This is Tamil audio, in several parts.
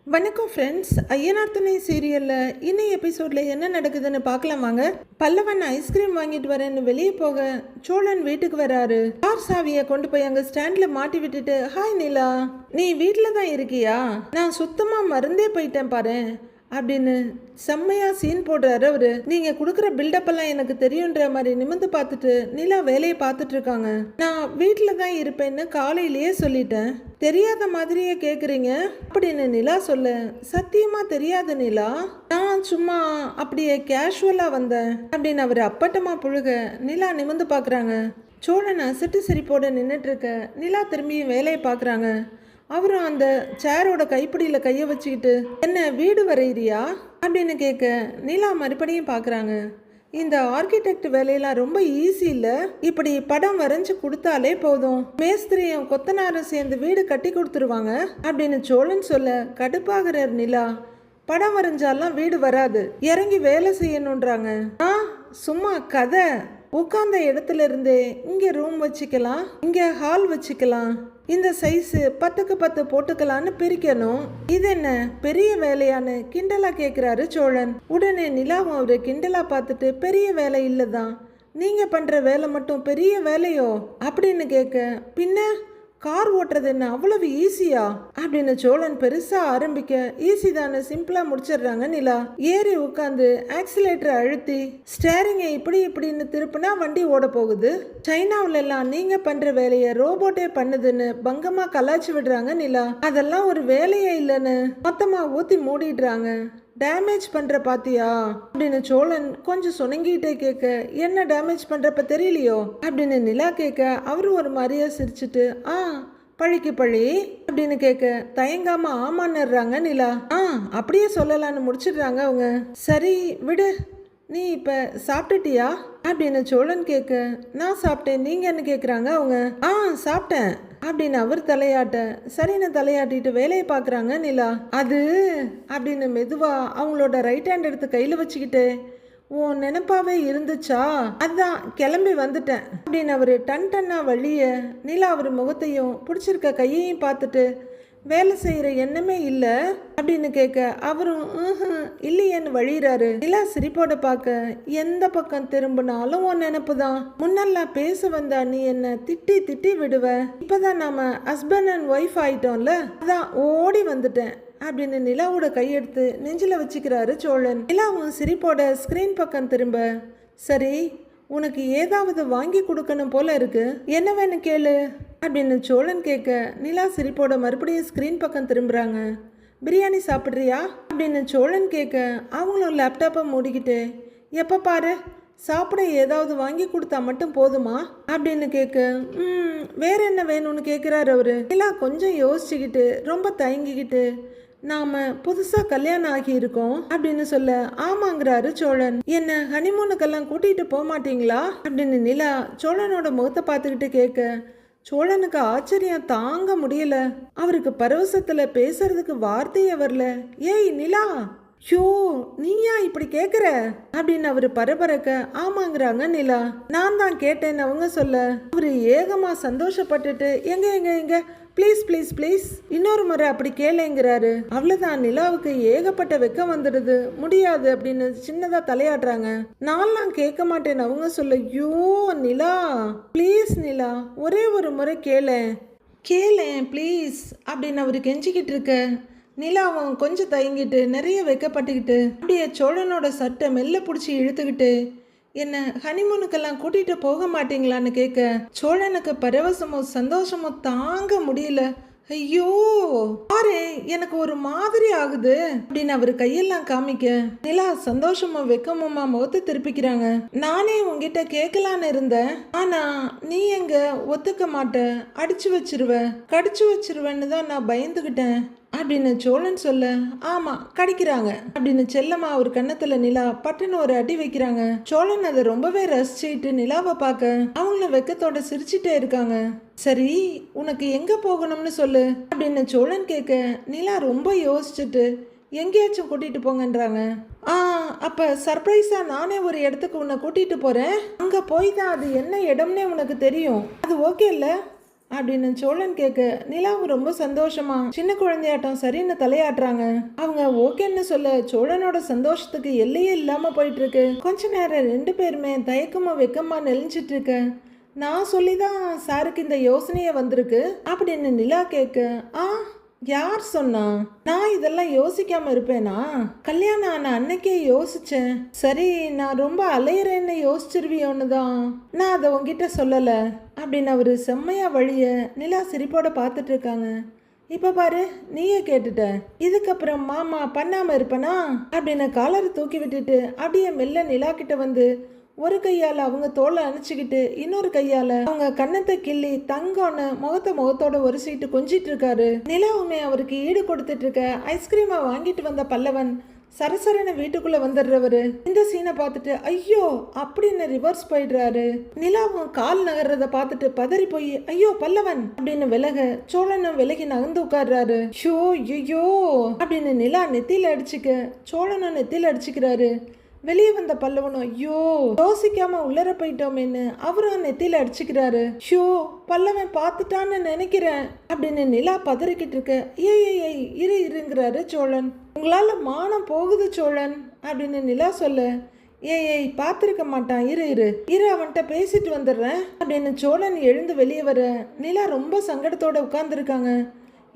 வணக்கம் ஃப்ரெண்ட்ஸ். ஐயனார் துணை சீரியலில் இன்னும் எபிசோடில் என்ன நடக்குதுன்னு பார்க்கலாம் வாங்க. பல்லவன் ஐஸ்கிரீம் வாங்கிட்டு வரேன்னு வெளியே போக சோழன் வீட்டுக்கு வராரு. கார் சாவியை கொண்டு போய் அங்கே ஸ்டாண்டில் மாட்டி விட்டுட்டு, ஹாய் நிலா, நீ வீட்டில் தான் இருக்கியா? நான் சுத்தமாக மறந்தே போயிட்டேன் பாரு அப்படின்னு செம்மையாக சீன் போடுறாரு அவரு. நீங்கள் கொடுக்குற பில்டப் எல்லாம் எனக்கு தெரியுன்ற மாதிரி நிமிந்து பார்த்துட்டு நிலா வேலையை பார்த்துட்டு இருக்காங்க. நான் வீட்டில் தான் இருப்பேன்னு காலையிலேயே சொல்லிட்டேன், தெரியாத மாதிரியே கேட்குறீங்க அப்படின்னு நிலா சொல்ல, சத்தியமாக தெரியாது நிலா, நான் சும்மா அப்படியே கேஷுவலாக வந்தேன் அப்படின்னு அவர் அப்பட்டமாக புழுக நிலா நிமிந்து பார்க்குறாங்க. சோழன் அசட்டு சிரிப்போடு நின்றுட்டு இருக்க நிலா திரும்பியும் வேலையை பார்க்குறாங்க. அவரும் அந்த சேரோட கைப்பிடியில் கையை வச்சுக்கிட்டு, என்ன வீடு வரையிறியா அப்படின்னு கேட்க நிலா மறுபடியும் பார்க்குறாங்க. இந்த ஆர்கிடெக்ட் வேலையெல்லாம் ரொம்ப ஈஸி இல்லை, இப்படி படம் வரைஞ்சு கொடுத்தாலே போதும், மேஸ்திரியும் கொத்தனாரும் சேர்ந்து வீடு கட்டி கொடுத்துருவாங்க அப்படின்னு சோழன் சொல்ல கடுப்பாகிறார் நிலா. படம் வரைஞ்சாலாம் வீடு வராது, இறங்கி வேலை செய்யணுன்றாங்க. சும்மா கதை, உட்கார்ந்த இடத்துல இருந்தே இங்கே ரூம் வச்சுக்கலாம், இங்கே ஹால் வச்சுக்கலாம், இந்த சைஸு 10க்கு 10 போட்டுக்கலான்னு பிரிக்கணும், இது என்ன பெரிய வேலையான்னு கிண்டலா கேட்குறாரு சோழன். உடனே நிலாவும் அவரு கிண்டலா பார்த்துட்டு, பெரிய வேலை இல்லைதான், நீங்க பண்ற வேலை மட்டும் பெரிய வேலையோ அப்படின்னு கேட்க, பின்ன கார் ஓட்டுறது என்ன அவ்வளவு ஈஸியா அப்படின்னு சோழன் பெருசா ஆரம்பிக்க, ஈஸி தானே, சிம்பிளா முடிச்சிடுறாங்க நிலா. ஏறி உட்காந்து ஆக்சிலேட்டரை அழுத்தி ஸ்டேரிங்கை இப்படி இப்படின்னு திருப்பினா வண்டி ஓட போகுது. சைனாவில எல்லாம் நீங்க பண்ற வேலையை ரோபோட்டே பண்ணுதுன்னு பங்கமா கலாச்சி விடுறாங்க நிலா. அதெல்லாம் ஒரு வேலையே இல்லைன்னு மொத்தமா ஊத்தி மூடிடுறாங்க. டேமேஜ் பண்ற பாத்தியா அப்படின்னு சோழன் கொஞ்சம் சுணங்கிட்டே கேட்க, என்ன டேமேஜ் பண்றப்ப தெரியலையோ அப்படின்னு நிலா கேட்க, அவரு ஒரு மாதிரியா சிரிச்சுட்டு, பழிக்கு பழி அப்படின்னு கேட்க தயங்காம ஆமான்னுறாங்க நிலா. அப்படியே சொல்லலான்னு முடிச்சிடுறாங்க அவங்க. சரி விடு, நீ இப்ப சாப்பிட்டுட்டியா அப்படின்னு சோழன் கேட்க, நான் சாப்பிட்டேன், நீங்க என்ன கேட்குறாங்க அவங்க. சாப்பிட்டேன் அப்படின்னு அவர் தலையாட்ட, சரின்னு தலையாட்டிட்டு வேலையை பார்க்குறாங்க நிலா. அது அப்படின்னு மெதுவா அவங்களோட ரைட் ஹேண்ட் எடுத்து கையில் வச்சுக்கிட்டு, ஓ நினைப்பாவே இருந்துச்சா, அதான் கிளம்பி வந்துட்டேன் அப்படின்னு அவர் டன்னா வழிய நிலா அவர் முகத்தையும் பிடிச்சிருக்க கையையும் பார்த்துட்டு, வேலை செய்யற எண்ணமே இல்ல அப்படின்னு கேட்க, அவரும் இல்லையேன்னு வழியிறாரு. நிலா சிரிப்போட பார்க்க, எந்த பக்கம் திரும்பினாலும் உன் நினைப்பு தான், முன்னெல்லாம் பேச வந்தா நீ என்ன திட்டி திட்டி விடுவ, இப்பதான் நாம ஹஸ்பண்ட் அண்ட் ஒய்ஃப் ஆயிட்டோம்ல, அதான் ஓடி வந்துட்டேன் அப்படின்னு நிலாவோட கையெடுத்து நெஞ்சில வச்சுக்கிறாரு சோழன். நிலாவும் சிரிப்போட ஸ்கிரீன் பக்கம் திரும்ப, சரி உனக்கு ஏதாவது வாங்கி கொடுக்கணும் போல இருக்கு, என்ன வேணும் கேளு அப்படின்னு சோழன் கேட்க, நிலா சிரிப்போட மறுபடியும் ஸ்கிரீன் பக்கம் திரும்புறாங்க. பிரியாணி சாப்பிட்றியா அப்படின்னு சோழன் கேட்க, அவங்களும் லேப்டாப்பை மூடிக்கிட்டு, எப்போ பாரு சாப்பிட ஏதாவது வாங்கி கொடுத்தா மட்டும் போதுமா அப்படின்னு கேட்க, வேற என்ன வேணும்னு கேட்குறாரு அவரு. நிலா கொஞ்சம் யோசிச்சுக்கிட்டு ரொம்ப தயங்கிக்கிட்டு, நாம புதுசா கல்யாணம் ஆகி இருக்கோம் அப்படின்னு சொல்ல, ஆமாங்கிறாரு சோழன். என்ன ஹனிமூனுக்கெல்லாம் கூட்டிட்டு போக மாட்டீங்களா அப்படின்னு நிலா சோழனோட முகத்தை பார்த்துக்கிட்டு கேட்க, சோழனுக்கு ஆச்சரியம் தாங்க முடியல. அவருக்கு பரவசத்துல பேசுறதுக்கு வார்த்தையே வரல. ஏய் நிலா, ஷோ நீயா இப்படி கேக்குற அப்படின்னு அவரு பரபரக்க, ஆமாங்கிறாங்க நிலா. நான் தான் கேட்டேன்னு அவங்க சொல்ல, அவரு ஏகமா சந்தோஷப்பட்டுட்டு, எங்க எங்க எங்க ப்ளீஸ் ப்ளீஸ் ப்ளீஸ் இன்னொரு முறை அப்படி கேளுங்கிறாரு. அவ்வளவுதான், நிலாவுக்கு ஏகப்பட்ட வெக்கம் வந்துடுது, முடியாது அப்படின்னு சின்னதா தலையாடுறாங்க. நான்லாம் கேட்க மாட்டேன்னு அவங்க சொல்ல, யோ நிலா ப்ளீஸ் நிலா, ஒரே ஒரு முறை கேளேன் ப்ளீஸ் அப்படின்னு அவரு கெஞ்சிக்கிட்டு இருக்க, நிலாவும் கொஞ்சம் தயங்கிட்டு நிறைய வெக்கப்பட்டுக்கிட்டு அப்படியே சோழனோட சட்டை மெல்ல பிடிச்சி இழுத்துக்கிட்டு, என்ன ஹனிமூனுக்கெல்லாம் கூட்டிட்டு போக மாட்டீங்களான்னு கேட்க, சோழனுக்கு பரவசமோ சந்தோஷமோ தாங்க முடியல. ஐயோ பாரு எனக்கு ஒரு மாதிரி ஆகுது அப்படின்னு அவரு கையெல்லாம் காமிக்க, நிலா சந்தோஷமா வெக்கமுமா முகத்தை திருப்பிக்கிறாங்க. நானே உங்ககிட்ட கேட்கலான்னு இருந்தேன், ஆனா நீ எங்க ஒத்துக்க மாட்ட, கடிச்சு வச்சிருவேன்னு தான் நான் பயந்துகிட்டேன் அப்படின்னு சோழன் சொல்ல, ஆமா கடிக்கிறாங்க அப்படின்னு செல்லமா ஒரு கன்னத்துல நிலா பட்டுன்னு ஒரு அடி வைக்கிறாங்க. சோழன் அதை ரொம்பவே ரசிச்சுட்டு நிலாவை பார்க்க அவங்கள வெக்கத்தோட சிரிச்சுட்டே இருக்காங்க. சரி உனக்கு எங்க போகணும்னு சொல்லு அப்படின்னு சோழன் கேட்க, நிலா ரொம்ப யோசிச்சுட்டு, எங்கேயாச்சும் கூட்டிட்டு போங்கன்றாங்க. அப்ப சர்ப்ரைஸா நானே ஒரு இடத்துக்கு உன்னை கூட்டிட்டு போறேன், அங்க போய் தான் அது என்ன இடம்னே உனக்கு தெரியும், அது ஓகே இல்ல அப்படின்னு சோழன் கேட்க நிலாவும் ரொம்ப சந்தோஷமா சின்ன குழந்தையாட்டம் சரின்னு தலையாட்டுறாங்க. அவங்க ஓகேன்னு சொல்ல சோழனோட சந்தோஷத்துக்கு எல்லையே இல்லாம போயிட்டு இருக்கு. கொஞ்ச நேரம் ரெண்டு பேருமே தயக்கமா வெக்கமா நெளிஞ்சிட்டு இருக்க. நான் சொல்லிதான் சாருக்கு இந்த யோசனையே வந்திருக்கு அப்படின்னு நிலா கேட்க, யார் சொன்னா? நான் இதெல்லாம் யோசிக்காம இருப்பேனா? கல்யாணம் ஆன அன்னைக்கே யோசிச்சேன். சரி, நான் ரொம்ப அலையிறேன்னு யோசிச்சிருவியோன்னு தான் நான் அதை உங்ககிட்ட சொல்லல அப்படின்னு அவரு செம்மையா வழிய நிலா சிரிப்போட பார்த்துட்டு இருக்காங்க. இப்ப பாரு, நீயே கேட்டுட்ட, இதுக்கப்புறம் மாமா பண்ணாம இருப்பனா அப்படின்னு காலரை தூக்கி விட்டுட்டு அப்படியே மெல்ல நிலா கிட்ட வந்து ஒரு கையால அவங்க தோலை அணைச்சிக்கிட்டு இன்னொரு கையால அவங்க கண்ணத்தை கிள்ளி தங்கம்னு முகத்தோட ஒரு சீட்டு கொஞ்சிட்டு இருக்காரு. நிலாவுமே அவருக்கு ஈடு கொடுத்துட்டு இருக்க ஐஸ்கிரீமை வாங்கிட்டு வந்த பல்லவன் சரசரன வீட்டுக்குள்ள வந்துடுறவரு இந்த சீனை பார்த்துட்டு ஐயோ அப்படின்னு ரிவர்ஸ் போயிடுறாரு. நிலாவும் கால் நகர்றத பார்த்துட்டு பதறி போய் ஐயோ பல்லவன் அப்படின்னு விலக சோழனும் விலகி நகர்ந்து உட்கார்றாரு. ஷோ ஐயோ அப்படின்னு நிலா நெத்தியில அடிச்சுக்க சோழனும் நெத்தியில அடிச்சுக்கிறாரு. வெளியே வந்த பல்லவனும் ஐயோ யோசிக்காம உள்ளர போயிட்டோமேன்னு அவரும் நெத்தியில அடிச்சுக்கிறாரு. ஷோ பல்லவன் பார்த்துட்டான்னு நினைக்கிறேன் அப்படின்னு நிலா பதறிக்கிட்டு இருக்க ஏய் இருங்கிறாரு சோழன். உங்களால மானம் போகுது சோழன் அப்படின்னு நிலா சொல்ல ஏய் பார்த்துருக்க மாட்டான் இரு அவன்கிட்ட பேசிட்டு வந்துடுறேன் அப்படின்னு சோழன் எழுந்து வெளியே வர நிலா ரொம்ப சங்கடத்தோட உட்கார்ந்துருக்காங்க.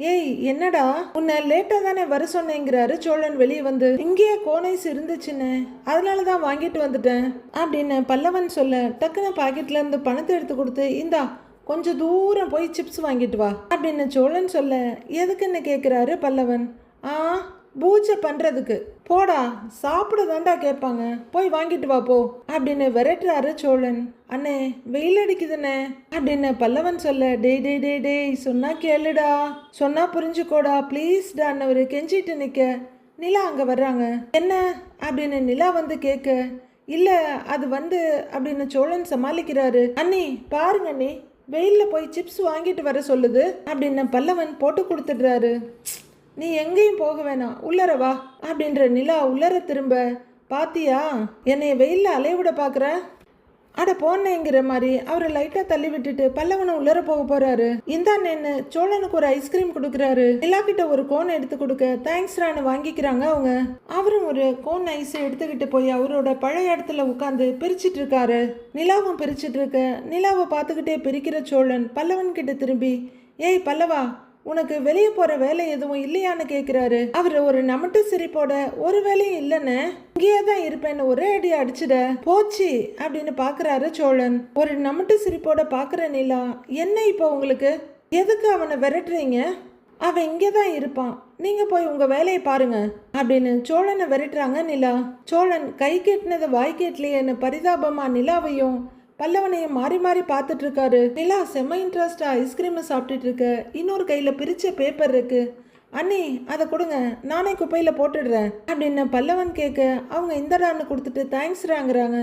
ஏய் என்னடா, உன்னை லேட்டா தானே வர சொன்னேங்கிறாரு சோழன் வெளியே வந்து. இங்கேயே கோனைஸ் இருந்துச்சுன்னு அதனாலதான் வாங்கிட்டு வந்துட்டேன் அப்படின்னு பல்லவன் சொல்ல டக்குன்னு பாக்கெட்ல இருந்து பணத்தை எடுத்து கொடுத்து இந்தா கொஞ்சம் தூரம் போய் சிப்ஸ் வாங்கிட்டு வா அப்படின்னு சோழன் சொல்ல எதுக்குன்னு கேட்குறாரு பல்லவன். பூஜை பண்றதுக்கு. போடா சாப்பிட தாண்டா கேட்பாங்க, போய் வாங்கிட்டு வா போ அப்படின்னு விரட்டுறாரு சோழன். அண்ணே வெயில் அடிக்குதுண்ணே அப்படின்னு பல்லவன் சொல்ல டேய் சொன்னா கேளுடா, சொன்னா புரிஞ்சுக்கோடா ப்ளீஸ்டா அண்ணவரு கெஞ்சிட்டு நிக்க நிலா அங்க வர்றாங்க. என்ன அப்படின்னு நிலா வந்து கேட்க இல்ல அது வந்து அப்படின்னு சோழன் சமாளிக்கிறாரு. அண்ணி பாருங்க அண்ணி, வெயில்ல போய் சிப்ஸ் வாங்கிட்டு வர சொல்லுது அப்படின்னு பல்லவன் போட்டு கொடுத்துடுறாரு. நீ எங்கேயும் போக வேணாம் உள்ளர வா அப்படின்ற நிலா உள்ளர திரும்ப பாத்தியா என்னைய வெயில்ல அலைவிட பாக்குற அட போனேங்கிற மாதிரி அவரை லைட்டா தள்ளி விட்டுட்டு பல்லவனை உள்ளர போக போறாரு. இந்தான்னு சோழனுக்கு ஒரு ஐஸ்கிரீம் கொடுக்குறாரு. நிலா கிட்ட ஒரு கோன் எடுத்து கொடுக்க தேங்க்ஸ்ரான்னு வாங்கிக்கிறாங்க அவங்க. அவரும் ஒரு கோன் ஐஸ் எடுத்துக்கிட்டு போய் அவரோட பழைய இடத்துல உட்காந்து பிரிச்சுட்டு இருக்காரு. நிலாவும் பிரிச்சுட்டு இருக்க நிலாவை பார்த்துக்கிட்டே பிரிக்கிற சோழன் பல்லவன் கிட்ட திரும்பி ஏய் பல்லவா, உனக்கு வெளியே போற வேலை எதுவும் இல்லையான்னு கேட்கிறாரு. அவரு ஒரு நமட்டு சிரிப்போட ஒரு வேலையும் இல்லைன்னு இங்கேயே தான் இருப்பேன்னு ஒரே அடி அடிச்சுட போச்சு அப்படின்னு பாக்குறாரு சோழன். ஒரு நமட்டு சிரிப்போட பாக்குற நிலா என்ன இப்போ உங்களுக்கு எதுக்கு அவனை விரட்டுறீங்க, அவன் இங்கேதான் இருப்பான், நீங்க போய் உங்க வேலையை பாருங்க அப்படின்னு சோழனை விரட்டுறாங்க நிலா. சோழன் கை கெட்டினதை வாய் கேட்டலையேன்னு பரிதாபமா நிலாவையும் பல்லவனையும் மாறி மாறி பார்த்துட்டு இருக்காரு. நிலா செம்ம இன்ட்ரெஸ்டா ஐஸ்கிரீமை சாப்பிட்டுட்டு இருக்க இன்னொரு கையில பிரிச்ச பேப்பர் இருக்கு. அண்ணி அதை கொடுங்க, நானே குப்பையில போட்டுடுறேன் அப்படின்னு பல்லவன் கேட்க அவங்க இந்தடான்னு கொடுத்துட்டு தேங்க்ஸ்ராங்கிறாங்க.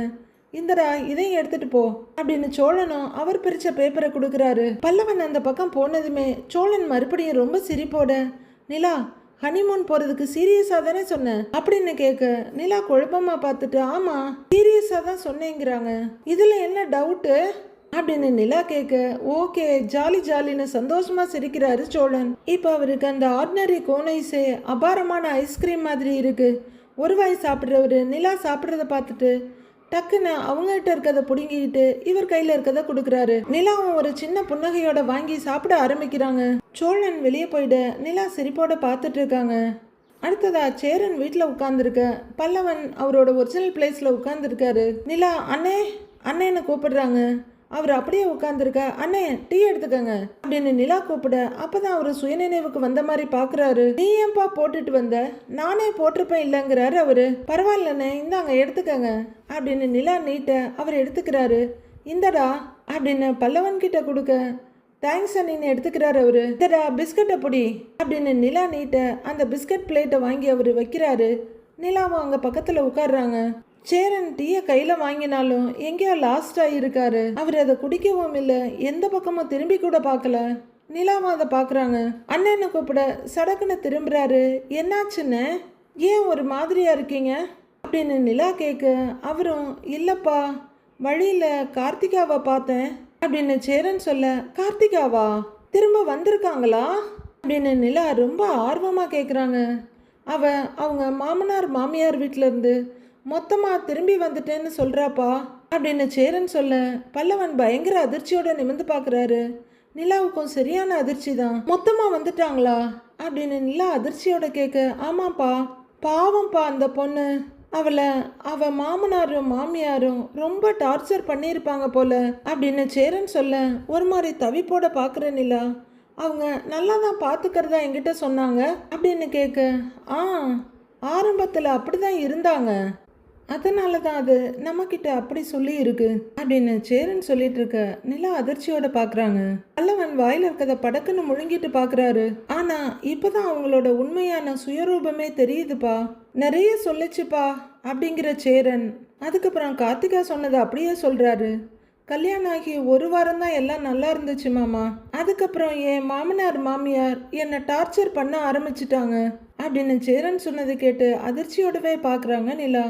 இந்தடா இதையும் எடுத்துட்டு போ அப்படின்னு சோழனும் அவர் பிரிச்ச பேப்பரை கொடுக்குறாரு. பல்லவன் அந்த பக்கம் போனதுமே சோழன் மறுபடியும் ரொம்ப சிரிப்போட நிலா ஹனிமூன் போறதுக்கு சீரியஸா தானே சொன்னேன் அப்படின்னு கேட்க நிலா குழப்பமா பார்த்துட்டு ஆமா சீரியஸா தான் சொன்னேங்கிறாங்க, இதுல என்ன டவுட்டு அப்படின்னு நிலா கேட்க ஓகே ஜாலின்னு சந்தோஷமா சிரிக்கிறாரு சோழன். இப்ப அவருக்கு அந்த ஆர்டினரி கோனைஸே அபாரமான ஐஸ்கிரீம் மாதிரி இருக்கு. ஒரு வாய் சாப்பிட்றவரு நிலா சாப்பிட்றத பார்த்துட்டு டக்குன்னு அவங்ககிட்ட இருக்கதை பிடுங்கிக்கிட்டு இவர் கையில இருக்கதை கொடுக்குறாரு. நிலாவும் ஒரு சின்ன புன்னகையோட வாங்கி சாப்பிட ஆரம்பிக்கிறாங்க. சோழன் வெளியே போயிட நிலா சிரிப்போட பார்த்துட்டு இருக்காங்க. அடுத்ததா சேரன் வீட்டில் உட்கார்ந்துருக்க பல்லவன் அவரோட ஒரிஜினல் பிளேஸ்ல உட்கார்ந்துருக்காரு. நிலா அண்ணேன்னு கூப்பிடுறாங்க. அவர் அப்படியே உட்கார்ந்துருக்க அண்ணே டீ எடுத்துக்கங்க அப்படின்னு நிலா கூப்பிட அப்பதான் அவரு சுயநினைவுக்கு வந்த மாதிரி பாக்குறாரு. நீ ஏன்பா போட்டுட்டு வந்த, நானே போட்டிருப்பேன் இல்லைங்கிறாரு அவரு. பரவாயில்லண்ணே இந்தாங்க எடுத்துக்கங்க அப்படின்னு நிலா நீட்ட அவர் எடுத்துக்கிறாரு. இந்தடா அப்படின்னு பல்லவன் கிட்ட கொடுக்க தேங்க்ஸ் அண்ணின்னு எடுத்துக்கிறாரு அவரு. இந்தடா பிஸ்கட்டை பொடி அப்படின்னு நிலா நீட்ட அந்த பிஸ்கட் பிளேட்டை வாங்கி அவரு வைக்கிறாரு. நிலாவும் அங்க பக்கத்துல உட்காடுறாங்க. சேரன் டீயை கையில வாங்கினாலும் எங்கேயோ லாஸ்ட் ஆகியிருக்காரு. அவர் அதை குடிக்கவும் இல்லை, எந்த பக்கமும் திரும்பி கூட பார்க்கல. நிலாவும் அதை பாக்குறாங்க. அண்ணன்னு கூப்பிட சடக்குன்னு திரும்புறாரு. என்னாச்சுன்னு ஏன் ஒரு மாதிரியா இருக்கீங்க அப்படின்னு நிலா கேட்க அவரும் இல்லப்பா வழியில கார்த்திகாவை பார்த்தேன், அப்படின்னு சேரன் சொல்ல, கார்த்திகாவா திரும்ப வந்திருக்காங்களா அப்படின்னு நிலா ரொம்ப ஆர்வமா கேட்குறாங்க. அவங்க மாமனார் மாமியார் வீட்டில இருந்து மொத்தமா திரும்பி வந்துட்டேன்னு சொல்றாப்பா அப்படின்னு சேரன் சொல்ல, பல்லவன் பயங்கர அதிர்ச்சியோட நிமிர்ந்து பார்க்குறாரு. நிலாவுக்கும் சரியான அதிர்ச்சி தான். மொத்தமா வந்துட்டாங்களா அப்படின்னு நிலா அதிர்ச்சியோட கேட்க, ஆமாப்பா பாவம்ப்பா அந்த பொண்ணு. அவ மாமனாரும் மாமியாரும் ரொம்ப டார்ச்சர் பண்ணியிருப்பாங்க போல அப்படின்னு சேரன் சொல்ல, ஒரு மாதிரி தவிப்போட பார்க்குற நிலா, அவங்க நல்லா தான் பார்த்துக்கிறதா என்கிட்ட சொன்னாங்க அப்படின்னு கேட்க, ஆ ஆரம்பத்தில் அப்படி தான் இருந்தாங்க, அதனால தான் அது நம்மக்கிட்ட அப்படி சொல்லி இருக்கு அப்படின்னு சேரன் சொல்லிட்டு இருக்க நிலா அதிர்ச்சியோட பார்க்குறாங்க. பல்லவன் வாயில் இருக்கதை படக்குன்னு முழுங்கிட்டு பார்க்குறாரு. ஆனா இப்போதான் அவங்களோட உண்மையான சுயரூபமே தெரியுதுப்பா. நிறைய சொல்லிச்சுப்பா அப்படிங்கிற சேரன் அதுக்கப்புறம் கார்த்திகா சொன்னதை அப்படியே சொல்றாரு. கல்யாணம் ஆகி ஒரு வாரம் தான் எல்லாம் நல்லா இருந்துச்சு மாமா. அதுக்கப்புறம் என் மாமனார் மாமியார் என்னை டார்ச்சர் பண்ண ஆரம்பிச்சிட்டாங்க அப்படின்னு சேரன் சொன்னதை கேட்டு அதிர்ச்சியோடவே பார்க்குறாங்க நிலா.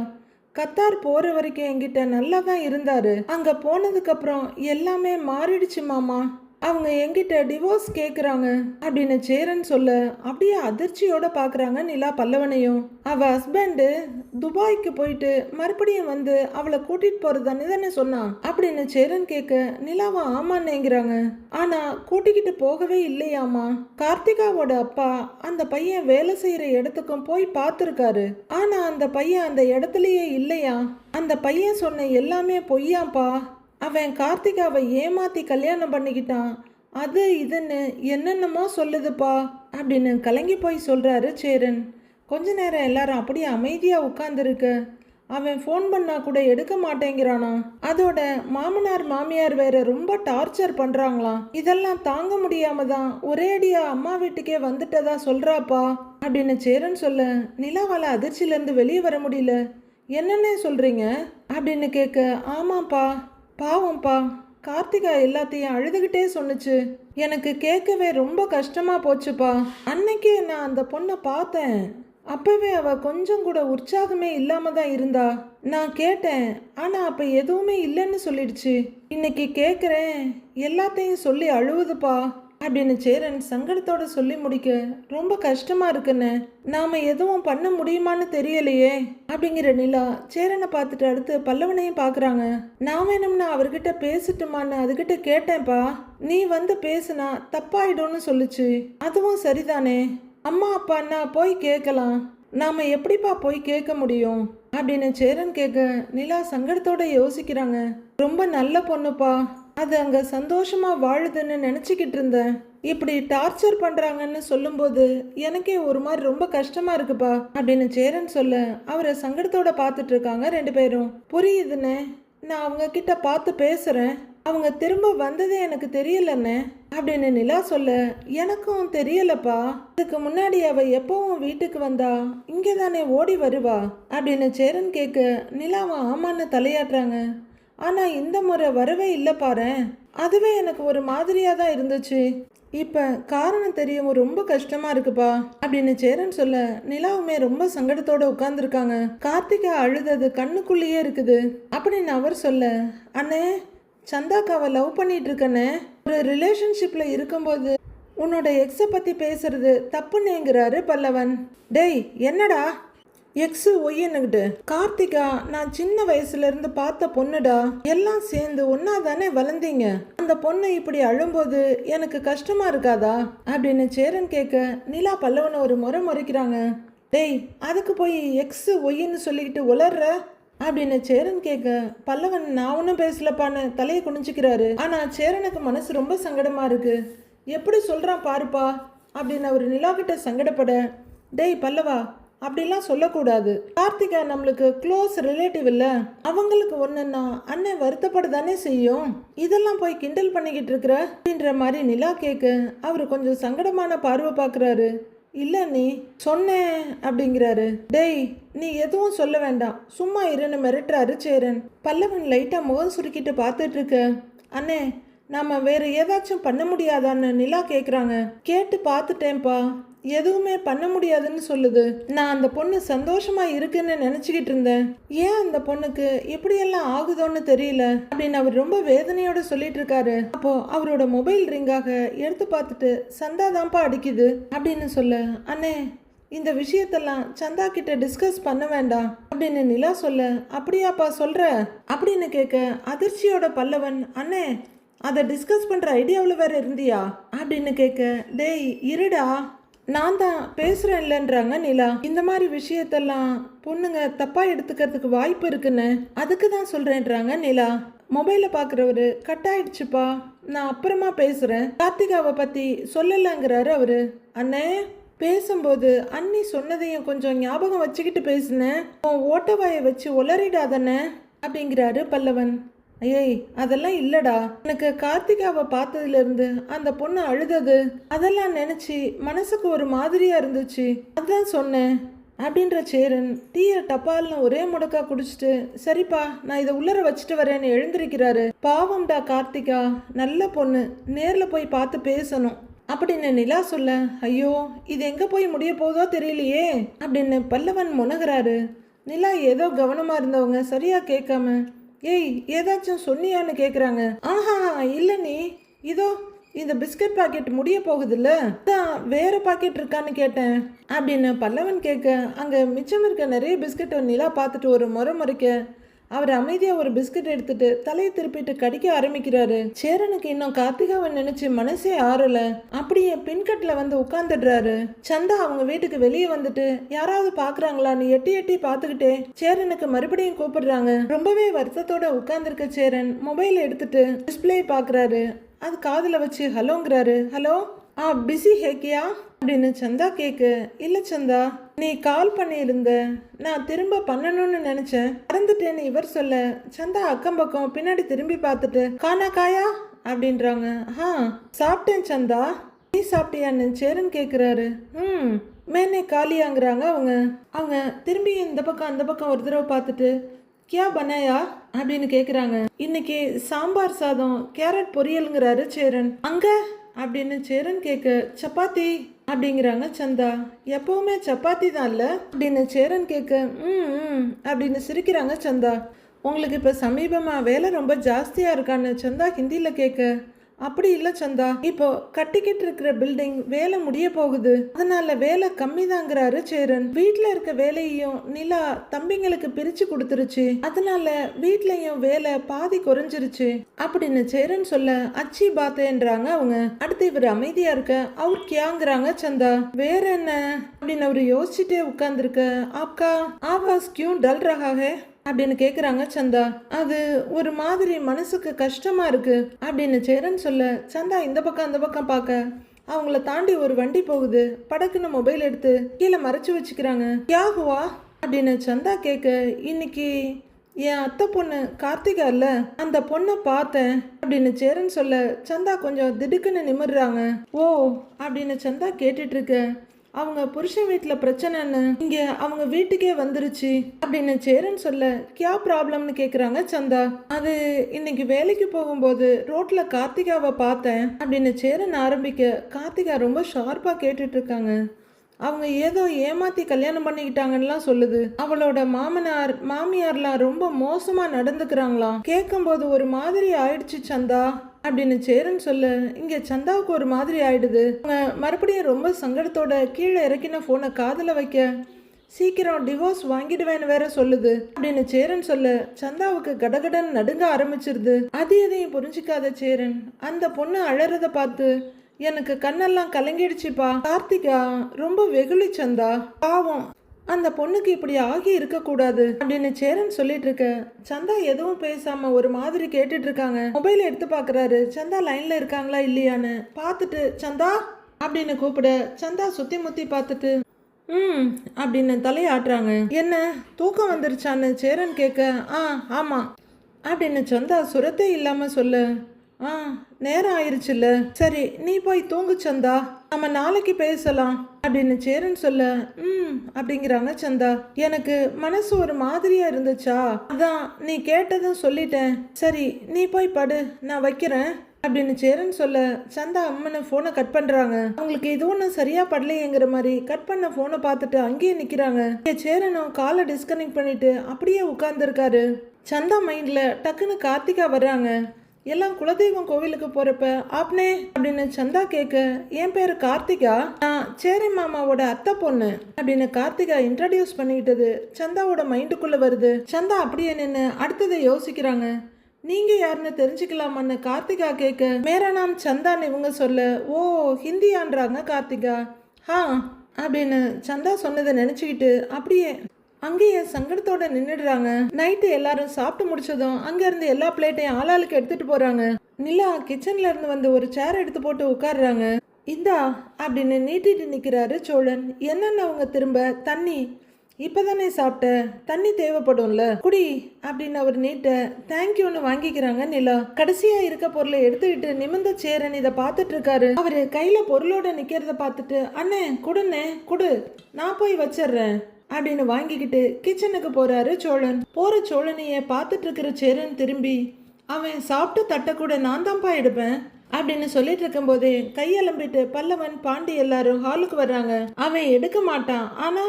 கத்தார் போற வரைக்கும் என்கிட்ட நல்லா தான் இருந்தாரு. அங்க போனதுக்கு அப்புறம் எல்லாமே மாறிடுச்சு மாமா. அவங்க என்கிட்ட டிவோர்ஸ் கேட்குறாங்க அப்படின்னு சேரன் சொல்ல, அப்படியே அதிர்ச்சியோட பார்க்குறாங்க நிலா பல்லவனையும். அவள் ஹஸ்பண்டு துபாய்க்கு போயிட்டு மறுபடியும் வந்து அவளை கூட்டிகிட்டு போகிறதானே தானே சொன்னான் அப்படின்னு சேரன் கேட்க, நிலாவை ஆமான்னேங்கிறாங்க. ஆனால் கூட்டிக்கிட்டு போகவே இல்லையாமா. கார்த்திகாவோட அப்பா அந்த பையன் வேலை செய்கிற இடத்துக்கும் போய் பார்த்துருக்காரு. ஆனால் அந்த பையன் அந்த இடத்துலையே இல்லையா. அந்த பையன் சொன்ன எல்லாமே பொய்யாப்பா. அவன் கார்த்திகாவை ஏமாத்தி கல்யாணம் பண்ணிக்கிட்டான், அது இதுன்னு என்னென்னமோ சொல்லுதுப்பா அப்படின்னு கலங்கி போய் சொல்கிறாரு சேரன். கொஞ்ச நேரம் எல்லாரும் அப்படியே அமைதியாக உட்காந்துருக்க. அவன் ஃபோன் பண்ணால் கூட எடுக்க மாட்டேங்கிறானா. அதோட மாமனார் மாமியார் வேற ரொம்ப டார்ச்சர் பண்ணுறாங்களாம். இதெல்லாம் தாங்க முடியாம தான் ஒரேடியாக அம்மா வீட்டுக்கே வந்துட்டதா சொல்கிறாப்பா அப்படின்னு சேரன் சொல்ல, நிலாவால் அதிர்ச்சியிலேருந்து வெளியே வர முடியல. என்னென்ன சொல்கிறீங்க அப்படின்னு கேட்க, ஆமாப்பா பாவம்ப்பா, கார்த்திகா எல்லாத்தையும் அழுதுகிட்டே சொன்னுச்சு. எனக்கு கேட்கவே ரொம்ப கஷ்டமா போச்சுப்பா. அன்னைக்கே நான் அந்த பொண்ணை பார்த்தேன். அப்பவே அவ கொஞ்சம் கூட உற்சாகமே இல்லாம தான் இருந்தா. நான் கேட்டேன், ஆனா அப்ப எதுவுமே இல்லைன்னு சொல்லிடுச்சு. இன்னைக்கு கேட்குறேன், எல்லாத்தையும் சொல்லி அழுவுதுப்பா அப்படின்னு சேரன் சங்கடத்தோட சொல்லி முடிக்க, ரொம்ப கஷ்டமா இருக்குன்னு, நாம எதுவும் பண்ண முடியுமான்னு தெரியலையே அப்படிங்கிற நிலா சேரனை பார்த்துட்டு அடுத்து பல்லவனையும் பார்க்குறாங்க. நான் வேணும்னா அவர்கிட்ட பேசட்டுமான்னு அதுகிட்ட கேட்டேன்ப்பா. நீ வந்து பேசுனா தப்பாயிடும்னு சொல்லுச்சு. அதுவும் சரிதானே, அம்மா அப்பான்னா போய் கேட்கலாம், நாம எப்படிப்பா போய் கேட்க முடியும் அப்படின்னு சேரன் கேட்க, நிலா சங்கடத்தோட யோசிக்கிறாங்க. ரொம்ப நல்ல பொண்ணுப்பா, அது அங்கே சந்தோஷமாக வாழுதுன்னு நினச்சிக்கிட்டு இருந்தேன். இப்படி டார்ச்சர் பண்ணுறாங்கன்னு சொல்லும்போது எனக்கே ஒரு மாதிரி ரொம்ப கஷ்டமாக இருக்குப்பா அப்படின்னு சேரன் சொல்ல, அவரை சங்கடத்தோட பார்த்துட்டு இருக்காங்க ரெண்டு பேரும். புரியுதுண்ணே, நான் அவங்க கிட்ட பார்த்து பேசுகிறேன். அவங்க திரும்ப வந்ததே எனக்கு தெரியலண்ணே அப்படின்னு நிலா சொல்ல, எனக்கும் தெரியலப்பா. இதுக்கு முன்னாடி அவ எப்பவும் வீட்டுக்கு வந்தா இங்கே தானே ஓடி வருவா அப்படின்னு சேரன் கேட்க, நிலாவை ஆமான்னு தலையாட்டுறாங்க. ஆனால் இந்த முறை வரவே இல்லை பாரு. அதுவே எனக்கு ஒரு மாதிரியாக தான் இருந்துச்சு. இப்போ காரணம் தெரியவும் ரொம்ப கஷ்டமாக இருக்குப்பா அப்படின்னு சேரன் சொல்ல, நிலாவுமே ரொம்ப சங்கடத்தோடு உட்காந்துருக்காங்க. கார்த்திகா அழுதது கண்ணுக்குள்ளேயே இருக்குது அப்படின்னு அவர் சொல்ல, அண்ணே சந்தாக்காவை லவ் பண்ணிட்டு இருக்கண்ணே. ஒரு ரிலேஷன்ஷிப்பில் இருக்கும்போது உன்னோட எக்ஸை பற்றி பேசுறது தப்புன்னேங்கிறாரு பல்லவன். டேய் என்னடா எக்ஸு ஒய்யனுக்கிட்டு, கார்த்திகா நான் சின்ன வயசுல இருந்து பார்த்த பொண்ணுடா. எல்லாம் சேர்ந்து ஒன்னா தானே வளர்ந்தீங்க. அந்த பொண்ணு இப்படி அழும்போது எனக்கு கஷ்டமா இருக்காதா அப்படின்னு சேரன் கேட்க, நிலா பல்லவனை ஒரு முறை முறைக்கிறாங்க. டேய் அதுக்கு போய் எக்ஸு ஒய்ன்னு சொல்லிக்கிட்டு உளர்ற அப்படின்னு சேரன் கேட்க, பல்லவன் நான் ஒன்றும் பேசலப்பான்னு தலையை குனிஞ்சிக்கிறாரு. ஆனால் சேரனுக்கு மனசு ரொம்ப சங்கடமா இருக்கு. எப்படி சொல்றான் பாருப்பா அப்படின்னு அவர் நிலா கிட்ட சங்கடப்பட, டேய் பல்லவா அப்படிலாம் சொல்லக்கூடாது. கார்த்திகா நம்மளுக்கு க்ளோஸ் ரிலேட்டிவ் இல்லை. அவங்களுக்கு ஒன்றுன்னா அண்ணன் வருத்தப்பட தானே செய்யும். இதெல்லாம் போய் கிண்டல் பண்ணிக்கிட்டு இருக்கிற அப்படின்ற மாதிரி நிலா கேட்க, அவர் கொஞ்சம் சங்கடமான பார்வை பார்க்குறாரு. இல்லை நீ சொன்னேன் அப்படிங்கிறாரு. டேய் நீ எதுவும் சொல்ல வேண்டாம், சும்மா இருன்னு மிரட்டுறாரு சேரன். பல்லவன் லைட்டாக முகம் சுருக்கிட்டு பார்த்துட்டு இருக்க, அண்ணே நாம வேற ஏதாச்சும் பண்ண முடியாதான்னு நிலா கேட்குறாங்க. கேட்டு பார்த்துட்டேன்ப்பா, எதுவுமே பண்ண முடியாதுன்னு சொல்லுது. நான் அந்த பொண்ணு சந்தோஷமா இருக்குன்னு நினைச்சுக்கிட்டு இருந்தேன். ஏன் அந்த பொண்ணுக்கு இப்படியெல்லாம் ஆகுதோன்னு தெரியல அப்படின்னு அவர் ரொம்ப வேதனையோட சொல்லிட்டு இருக்காரு. அப்போ அவரோட மொபைல் ரிங்காக எடுத்து பார்த்துட்டு சந்தா தான்ப்பா அடிக்குது அப்படின்னு சொல்ல, அண்ணே இந்த விஷயத்தெல்லாம் சந்தா கிட்ட டிஸ்கஸ் பண்ண வேண்டாம் அப்படின்னு நிலா சொல்ல, அப்படியாப்பா சொல்ற அப்படின்னு கேட்க அதிர்ச்சியோட பல்லவன், அண்ணே அதை டிஸ்கஸ் பண்ற ஐடியாவில் வேற இருந்தியா அப்படின்னு கேட்க, டேய் இருடா நான் தான் பேசுறேன் இல்லைன்றாங்க நிலா. இந்த மாதிரி விஷயத்தெல்லாம் பொண்ணுங்க தப்பா எடுத்துக்கிறதுக்கு வாய்ப்பு இருக்குன்னு அதுக்கு தான் சொல்றேன்றாங்க நிலா. மொபைலை பார்க்குறவரு கட் ஆயிடுச்சுப்பா, நான் அப்புறமா பேசுறேன், கார்த்திகாவை பத்தி சொல்லலைங்கிறாரு அவரு. அண்ணே பேசும்போது அண்ணி சொன்னதையும் கொஞ்சம் ஞாபகம் வச்சுக்கிட்டு பேசுனேன், உன் ஓட்டவாயை வச்சு உளறிடாதண்ணே அப்படிங்கிறாரு பல்லவன். ஐய் அதெல்லாம் இல்லடா, எனக்கு கார்த்திகாவை பார்த்ததுலேருந்து அந்த பொண்ணு அழுதது அதெல்லாம் நினச்சி மனசுக்கு ஒரு மாதிரியா இருந்துச்சு, அதான் சொன்னேன் அப்படின்ற சேரன் டீயை டப்பால்னு ஒரே முடக்கா குடிச்சிட்டு, சரிப்பா நான் இதை உள்ளர வச்சுட்டு வரேன்னு எழுந்திருக்கிறாரு. பாவம்டா கார்த்திகா, நல்ல பொண்ணு, நேரில் போய் பார்த்து பேசணும் அப்படின்னு நிலா சொல்ல, ஐயோ இது எங்கே போய் முடிய போதோ தெரியலையே அப்படின்னு பல்லவன் முனகிறாரு. நிலா ஏதோ கவனமாக இருந்தவங்க சரியா கேட்காம, ஏய் ஏதாச்சும் சொன்னியான்னு கேட்குறாங்க. ஆஹா இல்லை நீ இதோ இந்த பிஸ்கட் பாக்கெட் முடிய போகுதுல்ல, தான் வேற பாக்கெட் இருக்கான்னு கேட்டேன் அப்படின்னு பல்லவன் கேட்க, அங்கே மிச்சம் இருக்க நிறைய பிஸ்கட்டை நிலா பார்த்துட்டு ஒரு முறைக்க அவர் அமைதியாக ஒரு பிஸ்கட் எடுத்துட்டு தலையை திருப்பிட்டு கடிக்க ஆரம்பிக்கிறாரு. சேரனுக்கு இன்னும் கார்த்திகாவை நினைச்சு மனசே ஆறல. அப்படியே பின்கட்டில் வந்து உட்காந்துடுறாரு. சந்தா அவங்க வீட்டுக்கு வெளியே வந்துட்டு யாராவது பாக்குறாங்களான்னு எட்டி எட்டி பார்த்துக்கிட்டே சேரனுக்கு மறுபடியும் கூப்பிடுறாங்க. ரொம்பவே வருத்தத்தோட உட்கார்ந்துருக்க சேரன் மொபைல் எடுத்துட்டு டிஸ்பிளே பாக்குறாரு. அது காதுல வச்சு ஹலோங்கிறாரு. ஹலோ பிஸி ஹேக்கியா அப்படின்னு சந்தா கேட்க, இல்லை சந்தா நீ கால் பண்ணியிருந்த, நான் திரும்ப பண்ணணும்னு நினைச்சேன், மறந்துட்டேன்னு இவர் சொல்ல, சந்தா அக்கம் பக்கம் பின்னாடி திரும்பி பார்த்துட்டு கானா காயா அப்படின்றாங்க. சாப்பிட்டேன் சந்தா, நீ சாப்பிட்டியான்னு சேரன் கேட்குறாரு. மேனே காலியாங்கிறாங்க அவங்க திரும்பி இந்த பக்கம் அந்த பக்கம் ஒரு தடவை பார்த்துட்டு, கியா பனாயா அப்படின்னு கேட்குறாங்க. இன்னைக்கு சாம்பார் சாதம் கேரட் பொரியலுங்கிறாரு சேரன். அங்க அப்படின்னு சேரன் கேட்க, சப்பாத்தி அப்படிங்கிறாங்க சந்தா. எப்பவுமே சப்பாத்தி தான் இல்ல அப்படின்னு சேரன் கேட்க, அப்படின்னு சிரிக்கிறாங்க சந்தா. உங்களுக்கு இப்போ சமீபமாக வேலை ரொம்ப ஜாஸ்தியாக இருக்கான்னு சந்தா ஹிந்தியில் கேட்க, அப்படி இல்லை சந்தா, இப்போ கட்டிக்கிட்டு இருக்கிற பில்டிங் வேலை முடிய போகுது, அதனால வேலை கம்மி தாங்கிறாரு சேரன். வீட்டில் இருக்க வேலையையும் நிலா தம்பிங்களுக்கு பிரிச்சு கொடுத்துருச்சு, அதனால வீட்லயும் வேலை பாதி குறைஞ்சிருச்சு அப்படின்னு சேரன் சொல்ல, அச்சி பாத்தேன்றாங்க அவங்க. அடுத்து இவர் அமைதியா இருக்க, அவர் கியாங்கிறாங்க சந்தா. வேற என்ன அப்படின்னு அவரு யோசிச்சுட்டே உட்கார்ந்துருக்க, ஆப்கா ஆவாஸ் கியூ டல் ரஹா ஹே அப்படின்னு கேட்குறாங்க சந்தா. அது ஒரு மாதிரி மனசுக்கு கஷ்டமா இருக்கு அப்படின்னு சேரன் சொல்ல, சந்தா இந்த பக்கம் அந்த பக்கம் பார்க்க அவங்கள தாண்டி ஒரு வண்டி போகுது. படக்குன்னு மொபைல் எடுத்து கீழே மறைச்சு வச்சுக்கிறாங்க. கியா ஹுவா அப்படின்னு சந்தா கேட்க, இன்னைக்கு என் அத்தை பொண்ணு கார்த்திகா இல்ல, அந்த பொண்ணை பார்த்தேன் அப்படின்னு சேரன் சொல்ல, சந்தா கொஞ்சம் திடுக்குன்னு நிமிடுறாங்க. ஓ அப்படின்னு சந்தா கேட்டுட்டு இருக்க, அவங்க புருஷன் வீட்டில் பிரச்சனைன்னு இங்க அவங்க வீட்டுக்கே வந்துருச்சு அப்படின்னு சேரன் சொல்ல, கியா ப்ராப்ளம்னு கேட்குறாங்க சந்தா. அது இன்னைக்கு வேலைக்கு போகும்போது ரோட்ல கார்த்திகாவை பார்த்தேன் அப்படின்னு சேரன் ஆரம்பிக்க, கார்த்திகா ரொம்ப ஷார்ப்பாக கேட்டுட்டு இருக்காங்க. அவங்க ஏதோ ஏமாத்தி கல்யாணம் பண்ணிக்கிட்டாங்கன்னுலாம் சொல்லுது. அவளோட மாமனார் மாமியார்லாம் ரொம்ப மோசமா நடந்துக்கிறாங்களாம். கேட்கும்போது ஒரு மாதிரி ஆயிடுச்சு சந்தா அப்படின்னு சேரன் சொல்ல, இங்க சந்தாவுக்கு ஒரு மாதிரி ஆயிடுது. அவங்க மறுபடியும் ரொம்ப சங்கடத்தோட கீழே இறக்கின போனை காதுல வைக்க, சீக்கிரம் டிவோர்ஸ் வாங்கிடுவேன்னு வேற சொல்லுது அப்படின்னு சேரன் சொல்ல, சந்தாவுக்கு கடகடன் நடுங்க ஆரம்பிச்சிருது. அது எதையும் புரிஞ்சுக்காத சேரன் அந்த பொண்ணு அழறத பார்த்து, எனக்கு கண்ணெல்லாம் கலங்கிடுச்சுப்பா, கார்த்திகா ரொம்ப வெகுளி சந்தா, பாவம் அந்த பொண்ணுக்கு இப்படி ஆகி இருக்கக்கூடாது அப்படின்னு சேரன் சொல்லிட்டு இருக்க, சந்தா எதுவும் பேசாம ஒரு மாதிரி கேட்டுட்டு இருக்காங்க. மொபைல் எடுத்து பாக்குறாரு, சந்தா லைன்ல இருக்காங்களா இல்லையான்னு பார்த்துட்டு, சந்தா அப்படின்னு கூப்பிட சந்தா சுத்தி முத்தி பார்த்துட்டு அப்படின்னு தலையாட்டுறாங்க. என்ன தூக்கம் வந்துருச்சான்னு சேரன் கேட்க, ஆமா அப்படின்னு சந்தா சுரத்தே இல்லாம சொல்ல, நேரம் ஆயிருச்சுல்ல, சரி நீ போய் தூங்கு சந்தா, நம்ம நாளைக்கு பேசலாம் அப்படின்னு சேரன் சொல்ல, அப்படிங்கிறாங்க சந்தா. எனக்கு மனசு ஒரு மாதிரியா இருந்துச்சா, அதான் நீ கேட்டதும் சொல்லிட்டேன், சரி நீ போய் படு, நான் வைக்கிறேன் அப்படின்னு சேரன் சொல்ல சந்தா அம்மனை போனை கட் பண்றாங்க. அவங்களுக்கு இது ஒன்றும் சரியா படலையேங்கிற மாதிரி கட் பண்ண போனை பார்த்துட்டு அங்கேயே நிக்கிறாங்க. சேரனும் காலை டிஸ்கனெக்ட் பண்ணிட்டு அப்படியே உட்கார்ந்துருக்காரு. சந்தா மைண்ட்ல டக்குன்னு கார்த்திகா வர்றாங்க. எல்லாம் குலதெய்வம் கோவிலுக்கு போறப்ப ஆப்னே அப்படின்னு சந்தா கேட்க, என் பேரு கார்த்திகா, நான் சேரி மாமாவோட அத்தை பொண்ணு அப்படின்னு கார்த்திகா இன்ட்ரடியூஸ் பண்ணிக்கிட்டது சந்தாவோட மைண்டுக்குள்ள வருது. சந்தா அப்படியே நின்று அடுத்ததை யோசிக்கிறாங்க. நீங்க யாருன்னு தெரிஞ்சுக்கலாமான்னு கார்த்திகா கேட்க, மேரா நாம் சந்தான்னு இவங்க சொல்ல, ஓ ஹிந்தியான்றாங்க கார்த்திகா. அப்படின்னு சந்தா சொன்னதை நினைச்சுக்கிட்டு அப்படியே அங்கேயே சங்கடத்தோட நின்றுடுறாங்க. நைட்டு எல்லாரும் சாப்பிட்டு முடிச்சதும் அங்க இருந்து எல்லா பிளேட்டையும் ஆளாளுக்கு எடுத்துட்டு போறாங்க. நிலா கிச்சன்ல இருந்து வந்து ஒரு சேர் எடுத்து போட்டு உட்காடுறாங்க. இந்தா அப்படின்னு நீட்டிட்டு நிக்கிறாரு சோழன். என்னன்னு அவங்க திரும்ப, தண்ணி இப்பதானே சாப்பிட்ட, தண்ணி தேவைப்படும்ல குடி அப்படின்னு அவர் நீட்ட தேங்க்யூன்னு வாங்கிக்கிறாங்க நிலா. கடைசியா இருக்க பொருளை எடுத்துக்கிட்டு நிமிர்ந்த சேரன் இதை பார்த்துட்டு இருக்காரு. அவரு கையில பொருளோட நிக்கிறத பார்த்துட்டு, அண்ணே குடுண்ணே குடு, நான் போய் வச்சிடுறேன் அப்படின்னு வாங்கிக்கிட்டு கிச்சனுக்கு போறாரு சோழன். போற சோழனைய பார்த்துட்டு இருக்கிற சேரன் திரும்பி, அவன் சாப்பிட்டு தட்டை கூட நான் தான்ப்பா எடுப்பேன் அப்படின்னு சொல்லிட்டு இருக்கும் போதே கையெலம்பிட்டு பல்லவன் பாண்டி எல்லாரும் ஹாலுக்கு வர்றாங்க. அவன் எடுக்க மாட்டான், ஆனா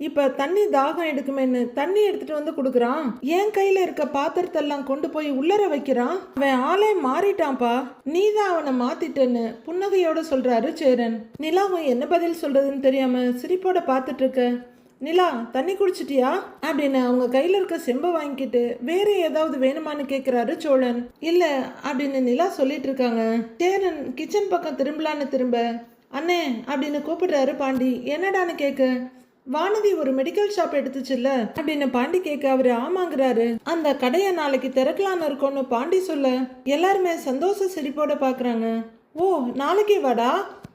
இப்ப தண்ணி தாகம் எடுக்குமேன்னு தண்ணி எடுத்துட்டு வந்து கொடுக்குறான். என் கையில இருக்க பாத்திரத்தெல்லாம் கொண்டு போய் உள்ளர வைக்கிறான். அவன் ஆளே மாறிட்டான்ப்பா, நீதான் அவனை மாத்திட்டேன்னு புன்னகையோட சொல்றாரு சேரன். நிலாவும் என்ன பதில் சொல்றதுன்னு தெரியாம சிரிப்போட பார்த்துட்டு இருக்க, நிலா தண்ணி குடிச்சிட்டியா அப்படின்னு அவங்க கையில இருக்க செம்பை வாங்கிக்கிட்டு வேற ஏதாவது வேணுமான்னு கேட்கிறாரு சோழன். இல்ல அப்படின்னு நிலா சொல்லிட்டு இருக்காங்க. சேரன் கிச்சன் பக்கம் திரும்பலான்னு திரும்ப, அண்ணே அப்படின்னு கூப்பிடுறாரு பாண்டி. என்னடான்னு கேட்க, வானதி ஒரு மெடிக்கல் ஷாப் எடுத்துச்சுல்ல அப்படின்னு பாண்டி கேட்க அவரு ஆமாங்கிறாரு. அந்த கடையை நாளைக்கு திறக்கலான்னு இருக்கோன்னு பாண்டி சொல்ல எல்லாருமே சந்தோஷ சிரிப்போட பாக்குறாங்க. ஓ நாளைக்கே வாடா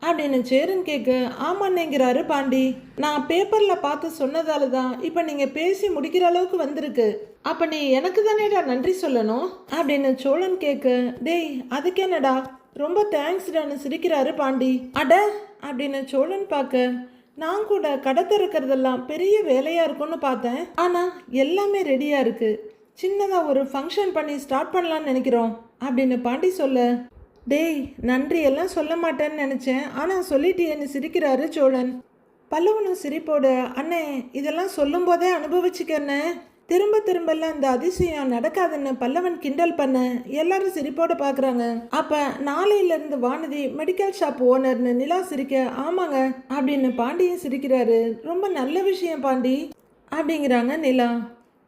அப்படின்னு சேரன் கேட்க, ஆமாண்ணேங்கிறாரு பாண்டி. நான் பேப்பர்ல பார்த்து சொன்னதால தான் இப்ப நீங்க பேசி முடிக்கிற அளவுக்கு வந்திருக்கு. அப்ப நீ எனக்கு தானேடா நன்றி சொல்லணும் அப்படின்னு சோழன் கேட்க, டேய் அதுக்கு என்னடா, ரொம்ப தேங்க்ஸ்டான்னு சிரிக்கிறாரு பாண்டி. அட அப்படின்னு சோழன் பார்க்க, நான் கூட கடை திறக்கிறதெல்லாம் பெரிய வேலையா இருக்கும்னு பார்த்தேன், ஆனா எல்லாமே ரெடியா இருக்கு, சின்னதா ஒரு ஃபங்க்ஷன் பண்ணி ஸ்டார்ட் பண்ணலான்னு நினைக்கிறோம் அப்படின்னு பாண்டி சொல்ல, டேய் நன்றி எல்லாம் சொல்ல மாட்டேன்னு நினச்சேன், ஆனால் சொல்லிட்டேன்னு சிரிக்கிறாரு சோழன். பல்லவனும் சிரிப்போட, அண்ணே இதெல்லாம் சொல்லும் போதே அனுபவிச்சுக்கண்ணே, திரும்ப திரும்பலாம் இந்த அதிசயம் நடக்காதுன்னு பல்லவன் கிண்டல் பண்ண எல்லாரும் சிரிப்போட பார்க்குறாங்க. அப்போ நாளையிலேருந்து வானதி மெடிக்கல் ஷாப் ஓனர்னு நிலா சிரிக்க, ஆமாங்க அப்படின்னு பாண்டியன் சிரிக்கிறாரு. ரொம்ப நல்ல விஷயம் பாண்டி அப்படிங்கிறாங்க Nila.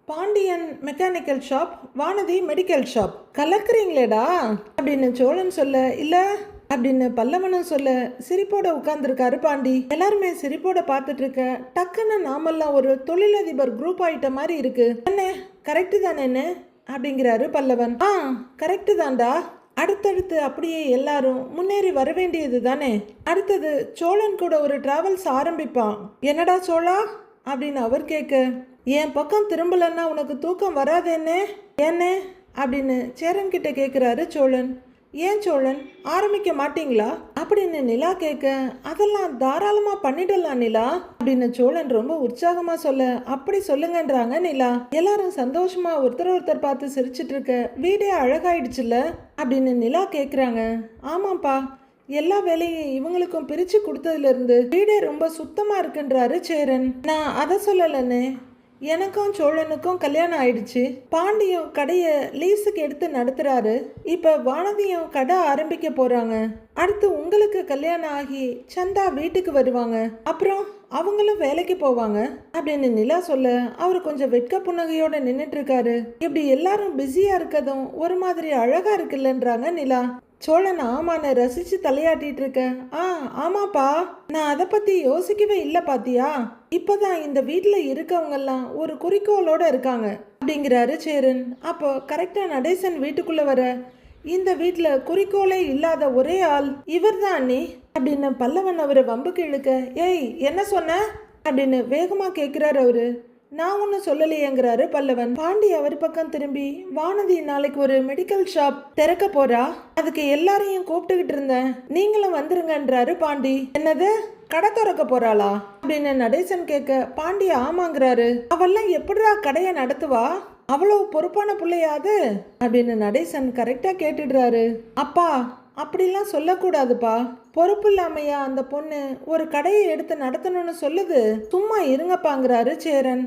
Pandiyan mechanical shop, Vanathi medical shop, கலக்குறீங்களேடா அப்படின்னு சோழன் சொல்ல, இல்ல அப்படின்னு பல்லவனும் சொல்ல சிரிப்போட உட்கார்ந்துருக்காரு பாண்டி. எல்லாருமே சிரிப்போட பார்த்துட்டு இருக்க டக்குன்னு நாமெல்லாம் ஒரு தொழிலதிபர் குரூப் ஆயிட்ட மாதிரி இருக்கு. என்ன கரெக்டு தானேன்னு அப்படிங்கிறாரு பல்லவன். கரெக்டு தான்டா, அடுத்தடுத்து அப்படியே எல்லாரும் முன்னேறி வர வேண்டியது தானே. அடுத்தது சோழன் கூட ஒரு டிராவல்ஸ் ஆரம்பிப்பான். என்னடா சோழா அப்படின்னு அவர் கேட்க, என் பக்கம் திரும்பலன்னா உனக்கு தூக்கம் வராதேன்னே, ஏன்னே அப்படின்னு சேரன் கிட்ட கேட்குறாரு சோழன். ஏன் சோழன் ஆரம்பிக்க மாட்டீங்களா அப்படின்னு நிலா கேட்க, அதெல்லாம் தாராளமாக பண்ணிடலாம் நிலா அப்படின்னு சோழன் ரொம்ப உற்சாகமாக சொல்ல, அப்படி சொல்லுங்கன்றாங்க நிலா. எல்லாரும் சந்தோஷமா ஒருத்தர் பார்த்து சிரிச்சிட்டு இருக்க, வீடே அழகாயிடுச்சுல்ல அப்படின்னு நிலா கேட்குறாங்க. ஆமாப்பா, எல்லா வேலையும் இவங்களுக்கும் பிரிச்சு கொடுத்ததுல இருந்து வீடே ரொம்ப சுத்தமா இருக்குன்றாரு சேரன். நான் அதை சொல்லலன்னு, எனக்கும் சோழனுக்கும் கல்யாணம் ஆயிடுச்சு, பாண்டியும் கடையை லீஸுக்கு எடுத்து நடத்துறாரு, இப்ப வானதியும் கடை ஆரம்பிக்க போறாங்க, அடுத்து உங்களுக்கு கல்யாணம் ஆகி சந்தா வீட்டுக்கு வருவாங்க, அப்புறம் அவங்களும் வேலைக்கு போவாங்க அப்படின்னு நிலா சொல்ல அவரு கொஞ்சம் வெட்க புன்னகையோட நின்றுட்டு இருக்காரு. இப்படி எல்லாரும் பிஸியா இருக்கதும் ஒரு மாதிரி அழகா இருக்குல்லன்றாங்க நிலா. சோழன் ஆமான்னு ரசிச்சு தலையாட்டிட்டு இருக்க, ஆமாப்பா, நான் அதை பத்தி யோசிக்கவே இல்லை பாத்தியா, இப்பதான் இந்த வீட்டுல இருக்கவங்க எல்லாம் ஒரு குறிக்கோளோட இருக்காங்க அப்படிங்கிறாரு சேரன். அப்போ கரெக்டா நடேசன் வீட்டுக்குள்ள வர, இந்த வீட்டுல குறிக்கோளே இல்லாத ஒரே ஆள் இவர் தான் அண்ணி அப்படின்னு பல்லவன் அவரை வம்புக்கு இழுக்க, ஏய் என்ன சொன்ன அப்படின்னு வேகமா கேட்கிறாரு அவரு. நான் ஒன்றும் சொல்லலையேங்கிறாரு பல்லவன். பாண்டி அவர் பக்கம் திரும்பி, வானதி நாளைக்கு ஒரு மெடிக்கல் ஷாப் திறக்க போறா, அதுக்கு எல்லாரையும் கூப்பிட்டுக்கிட்டு இருந்தேன், நீங்களும் வந்துருங்கன்றாரு பாண்டி. என்னது கடை திறக்க போறாளா அப்படின்னு நடேசன் கேட்க, பாண்டி ஆமாங்கிறாரு. அவெல்லாம் எப்படிடா கடையை நடத்துவா அவ்வளவு பொறுப்பான பிள்ளையாது அப்படின்னு நடேசன் கரெக்டா கேட்டுடுறாரு. அப்பா அப்படிலாம் சொல்லக்கூடாதுப்பா. பொறுப்பு இல்லாமையா அந்த பொண்ணு ஒரு கடையை எடுத்து நடத்தணும்னு சொல்லுது. சும்மா இருங்கப்பாங்கிறாரு சேரன்.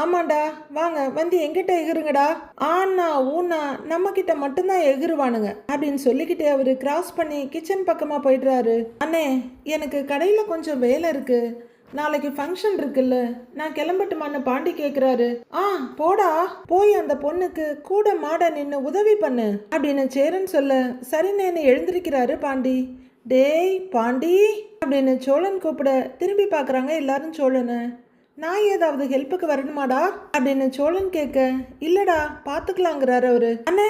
ஆமாண்டா, வாங்க வந்து எங்கிட்ட எகிருங்கடா. ஆனா ஊனா நம்ம கிட்ட மட்டும்தான் எகிருவானுங்க அப்படின்னு சொல்லிக்கிட்டு அவரு கிராஸ் பண்ணி கிச்சன் பக்கமா போயிடுறாரு. அண்ணே, எனக்கு கடையில கொஞ்சம் வேலை இருக்கு, நாளைக்கு ஃபங்க்ஷன் இருக்குல்ல, நான் கிளம்பட்டுமான்னு பாண்டி கேட்குறாரு. போடா, போய் அந்த பொண்ணுக்கு கூட மாட நின்று உதவி பண்ணு அப்படின்னு சேரன் சொல்ல சரின்னு எழுந்திருக்கிறாரு பாண்டி. டேய் பாண்டி அப்படின்னு சோழன் கூப்பிட திரும்பி பார்க்குறாங்க எல்லாரும் சோழனை. நான் ஏதாவது ஹெல்ப்புக்கு வரணுமாடா அப்படின்னு சோழன் கேட்க, இல்லடா பார்த்துக்கலாங்கிறாரு அவரு. அண்ணே,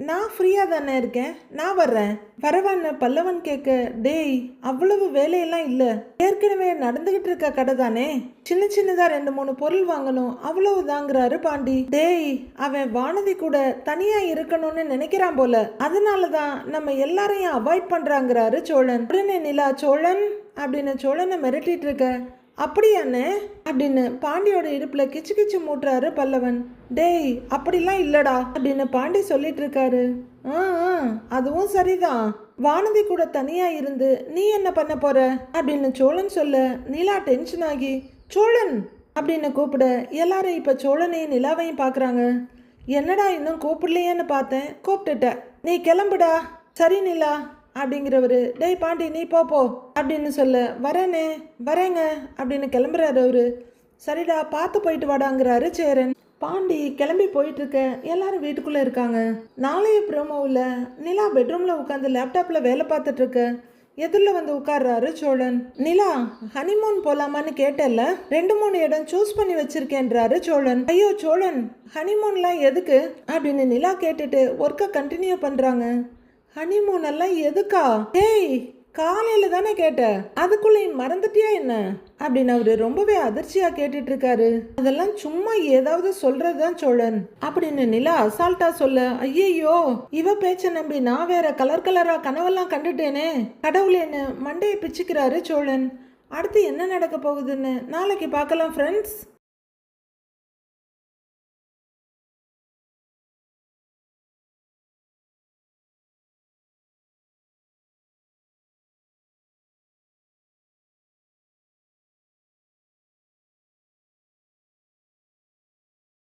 நான் ஃப்ரீயாக தானே இருக்கேன், நான் வர்றேன் வரவான்னு பல்லவன் கேட்க, டேய் அவ்வளவு வேலையெல்லாம் இல்லை, ஏற்கனவே நடந்துகிட்டு இருக்க கடை தானே, சின்ன சின்னதா 2-3 பொருள் வாங்கணும் அவ்வளவுதாங்கிறாரு பாண்டி. டேய், அவன் வானதி கூட தனியா இருக்கணும்னு நினைக்கிறான் போல, அதனாலதான் நம்ம எல்லாரையும் அவாய்ட் பண்றாங்கிறாரு சோழன். உடனே நிலா, சோழன் அப்படின்னு சோழனை மிரட்டிட்டு இருக்க, அப்படியாண்ணே அப்படின்னு பாண்டியோட இடுப்புல கிச்சு கிச்சு மூட்டுறாரு பல்லவன். டேய் அப்படிலாம் இல்லடா அப்படின்னு பாண்டி சொல்லிட்டு இருக்காரு. அதுவும் சரிதான், வானதி கூட தனியா இருந்து நீ என்ன பண்ண போற அப்படின்னு சோழன் சொல்ல நிலா டென்ஷன் ஆகி சோழன் அப்படின்னு கூப்பிட எல்லாரும் இப்ப சோழனையும் நிலாவையும் பாக்குறாங்க. என்னடா இன்னும் கூப்பிடலையேன்னு பார்த்தேன், கூப்பிட்டுட்ட, நீ கிளம்புடா. சரி நிலா அப்படிங்கிறவரு, டேய் பாண்டி நீ போ அப்படின்னு சொல்ல, வரேங்க அப்படின்னு கிளம்புறாரு அவரு. சரிடா பார்த்து போயிட்டு வாடாங்கிறாரு சேரன். பாண்டி கிளம்பி போயிட்டு இருக்க எல்லாரும் வீட்டுக்குள்ள இருக்காங்க. நாளைய ப்ரோமோவில் நிலா பெட்ரூம்ல உட்காந்து லேப்டாப்ல வேலை பார்த்துட்டு இருக்க எதிரில் வந்து உட்கார்றாரு சோழன். நிலா, ஹனிமூன் போலாமான்னு கேட்டல, 2-3 இடம் சூஸ் பண்ணி வச்சிருக்கேன்றாரு சோழன். ஐயோ சோழன், ஹனிமூன்லாம் எதுக்கு அப்படின்னு நிலா கேட்டுட்டு ஒர்க்கை கண்டினியூ பண்றாங்க. ஹனிமூன் எல்லாம் எதுக்கா? ஏய் காலையில தானே கேட்ட, அதுக்குள்ளேயும் மறந்துட்டியா என்ன அப்படின்னு அவரு ரொம்பவே அதிர்ச்சியா கேட்டுட்டு இருக்காரு. அதெல்லாம் சும்மா ஏதாவது சொல்றதுதான் சோழன் அப்படின்னு நிலா அசால்ட்டா சொல்ல, ஐயோ இவ பேச்ச நம்பி நான் வேற கலர் கலரா கனவெல்லாம் கண்டுட்டேனே கடவுளேன்னு மண்டையை பிச்சுக்கிறாரு சோழன். அடுத்து என்ன நடக்க போகுதுன்னு நாளைக்கு பார்க்கலாம் ஃப்ரெண்ட்ஸ்.